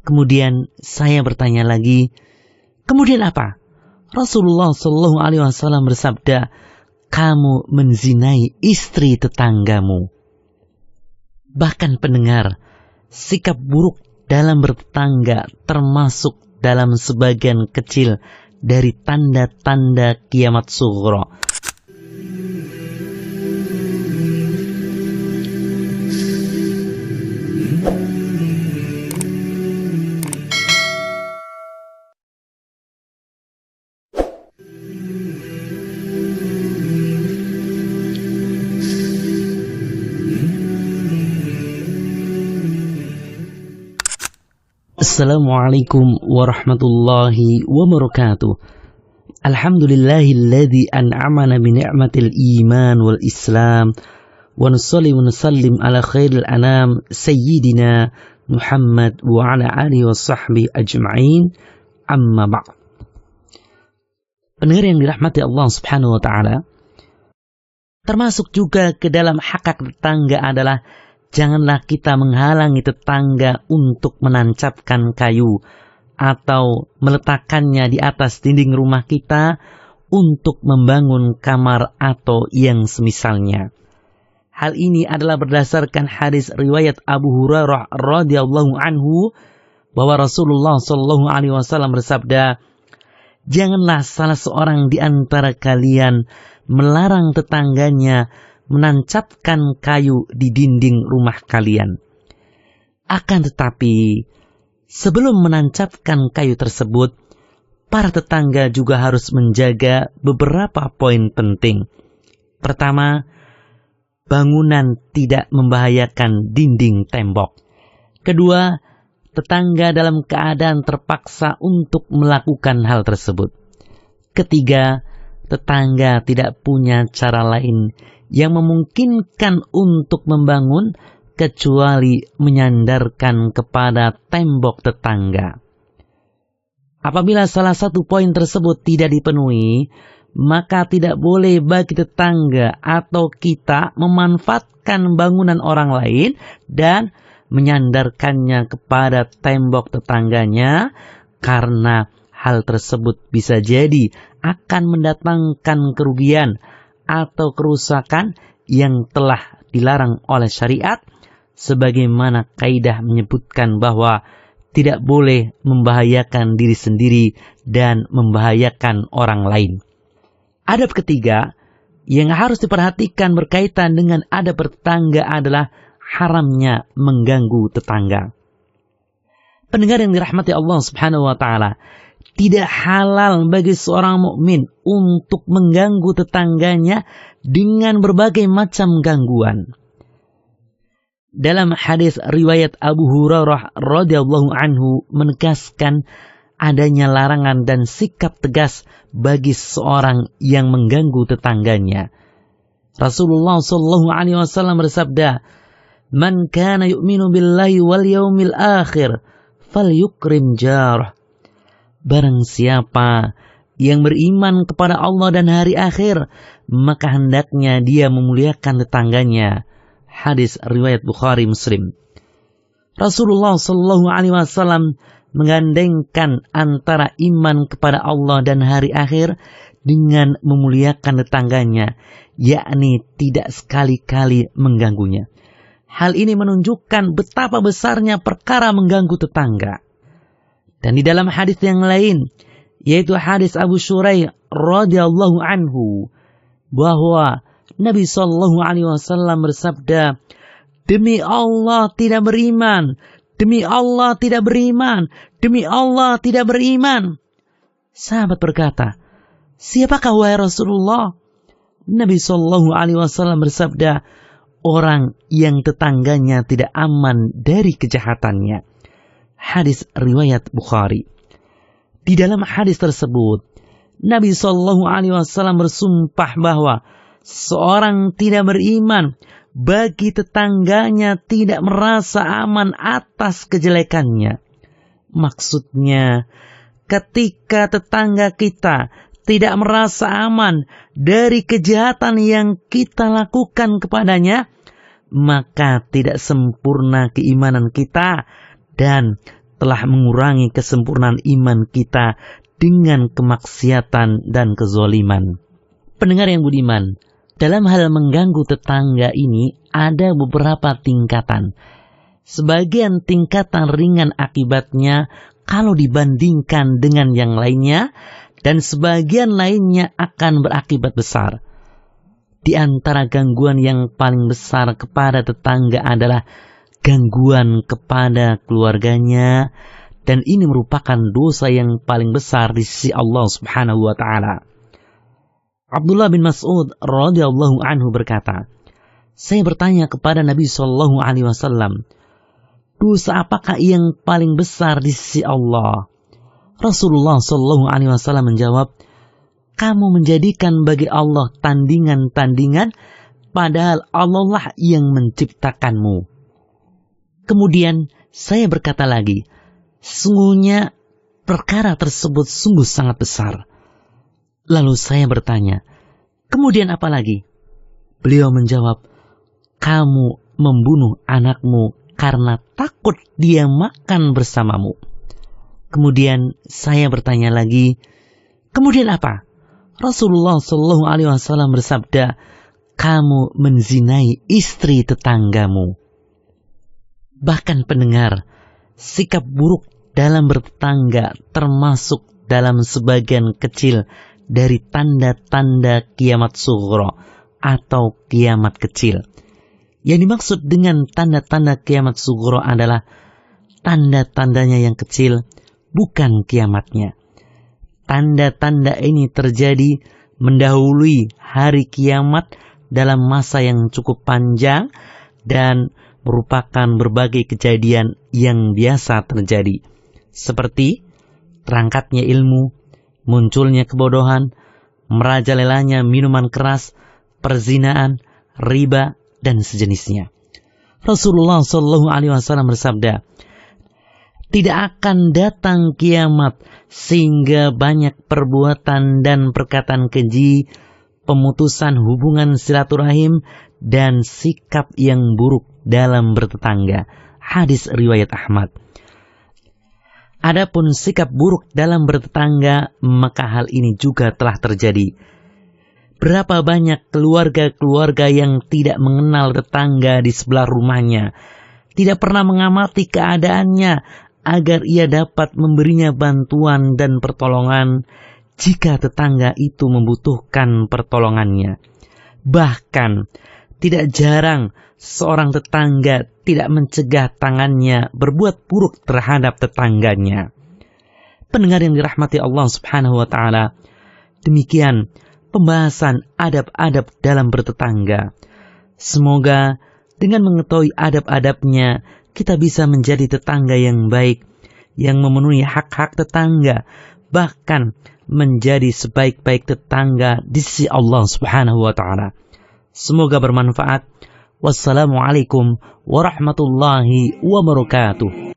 Kemudian saya bertanya lagi, kemudian apa? Rasulullah Shallallahu Alaihi Wasallam bersabda, kamu menzinai istri tetanggamu. Bahkan pendengar, sikap buruk dalam bertetangga termasuk dalam sebagian kecil dari tanda-tanda kiamat sughra. Assalamualaikum warahmatullahi wabarakatuh. Alhamdulillahilladzi an'amana bi ni'matil iman wal islam wa nusalli wa nusallim ala khairil anam sayyidina Muhammad wa ala alihi wa sahbihi ajma'in, amma ba'd. Pendengar yang dirahmati Allah Subhanahu wa taala, termasuk juga ke dalam hak tetangga adalah janganlah kita menghalangi tetangga untuk menancapkan kayu atau meletakkannya di atas dinding rumah kita untuk membangun kamar atau yang semisalnya. Hal ini adalah berdasarkan hadis riwayat Abu Hurairah radhiyallahu anhu bahwa Rasulullah Shallallahu Alaihi Wasallam bersabda, janganlah salah seorang di antara kalian melarang tetangganya menancapkan kayu di dinding rumah kalian. Akan tetapi, sebelum menancapkan kayu tersebut, para tetangga juga harus menjaga beberapa poin penting. Pertama, bangunan tidak membahayakan dinding tembok. Kedua, tetangga dalam keadaan terpaksa untuk melakukan hal tersebut. Ketiga, tetangga tidak punya cara lain yang memungkinkan untuk membangun kecuali menyandarkan kepada tembok tetangga. Apabila salah satu poin tersebut tidak dipenuhi, maka tidak boleh bagi tetangga atau kita memanfaatkan bangunan orang lain dan menyandarkannya kepada tembok tetangganya, karena hal tersebut bisa jadi akan mendatangkan kerugian atau kerusakan yang telah dilarang oleh syariat, sebagaimana kaidah menyebutkan bahwa tidak boleh membahayakan diri sendiri dan membahayakan orang lain. Adab ketiga yang harus diperhatikan berkaitan dengan adab bertetangga adalah haramnya mengganggu tetangga. Pendengar yang dirahmati Allah Subhanahu wa taala, tidak halal bagi seorang mukmin untuk mengganggu tetangganya dengan berbagai macam gangguan. Dalam hadis riwayat Abu Hurairah radhiyallahu anhu menegaskan adanya larangan dan sikap tegas bagi seorang yang mengganggu tetangganya. Rasulullah sallallahu alaihi wasallam bersabda, "Man kana yu'minu billahi wal yaumil akhir falyukrim jarah." Barang siapa yang beriman kepada Allah dan hari akhir, maka hendaknya dia memuliakan tetangganya. Hadis riwayat Bukhari Muslim. Rasulullah Shallallahu Alaihi Wasallam menggandengkan antara iman kepada Allah dan hari akhir dengan memuliakan tetangganya, yakni tidak sekali-kali mengganggunya. Hal ini menunjukkan betapa besarnya perkara mengganggu tetangga. Dan di dalam hadis yang lain, yaitu hadis Abu Shuraih radhiyallahu anhu, bahwa Nabi sallallahu alaihi wasallam bersabda, demi Allah tidak beriman, demi Allah tidak beriman, demi Allah tidak beriman. Sahabat berkata, siapakah wahai Rasulullah? Nabi sallallahu alaihi wasallam bersabda, orang yang tetangganya tidak aman dari kejahatannya. Hadis riwayat Bukhari. Di dalam hadis tersebut, Nabi sallallahu alaihi wasallam bersumpah bahwa seorang tidak beriman bagi tetangganya tidak merasa aman atas kejelekannya. Maksudnya, ketika tetangga kita tidak merasa aman dari kejahatan yang kita lakukan kepadanya, maka tidak sempurna keimanan kita dan telah mengurangi kesempurnaan iman kita dengan kemaksiatan dan kezaliman. Pendengar yang budiman, dalam hal mengganggu tetangga ini ada beberapa tingkatan. Sebagian tingkatan ringan akibatnya kalau dibandingkan dengan yang lainnya, dan sebagian lainnya akan berakibat besar. Di antara gangguan yang paling besar kepada tetangga adalah gangguan kepada keluarganya, dan ini merupakan dosa yang paling besar di sisi Allah Subhanahu wa taala. Abdullah bin Mas'ud radhiyallahu anhu berkata, saya bertanya kepada Nabi sallallahu alaihi wasallam, dosa apakah yang paling besar di sisi Allah? Rasulullah sallallahu alaihi wasallam menjawab, kamu menjadikan bagi Allah tandingan-tandingan padahal Allah lah yang menciptakanmu. Kemudian saya berkata lagi, sesungguhnya perkara tersebut sungguh sangat besar. Lalu saya bertanya, kemudian apa lagi? Beliau menjawab, kamu membunuh anakmu karena takut dia makan bersamamu. Kemudian saya bertanya lagi, kemudian apa? Rasulullah Shallallahu Alaihi Wasallam bersabda, kamu menzinai istri tetanggamu. Bahkan pendengar, sikap buruk dalam bertetangga termasuk dalam sebagian kecil dari tanda-tanda kiamat sughra atau kiamat kecil. Yang dimaksud dengan tanda-tanda kiamat sughra adalah tanda-tandanya yang kecil, bukan kiamatnya. Tanda-tanda ini terjadi mendahului hari kiamat dalam masa yang cukup panjang dan merupakan berbagai kejadian yang biasa terjadi. Seperti terangkatnya ilmu, munculnya kebodohan, merajalelanya minuman keras, perzinaan, riba, dan sejenisnya. Rasulullah Shallallahu Alaihi Wasallam bersabda, tidak akan datang kiamat sehingga banyak perbuatan dan perkataan keji, pemutusan hubungan silaturahim, dan sikap yang buruk dalam bertetangga. Hadis riwayat Ahmad. Adapun sikap buruk dalam bertetangga, maka hal ini juga telah terjadi. Berapa banyak keluarga-keluarga yang tidak mengenal tetangga di sebelah rumahnya, tidak pernah mengamati keadaannya agar ia dapat memberinya bantuan dan pertolongan jika tetangga itu membutuhkan pertolongannya. Bahkan, tidak jarang seorang tetangga tidak mencegah tangannya berbuat buruk terhadap tetangganya. Pendengar yang dirahmati Allah Subhanahu wa taala, demikian pembahasan adab-adab dalam bertetangga. Semoga dengan mengetahui adab-adabnya, kita bisa menjadi tetangga yang baik, yang memenuhi hak-hak tetangga, bahkan menjadi sebaik-baik tetangga di sisi Allah Subhanahu wa taala. Semoga bermanfaat. Wassalamualaikum warahmatullahi wabarakatuh.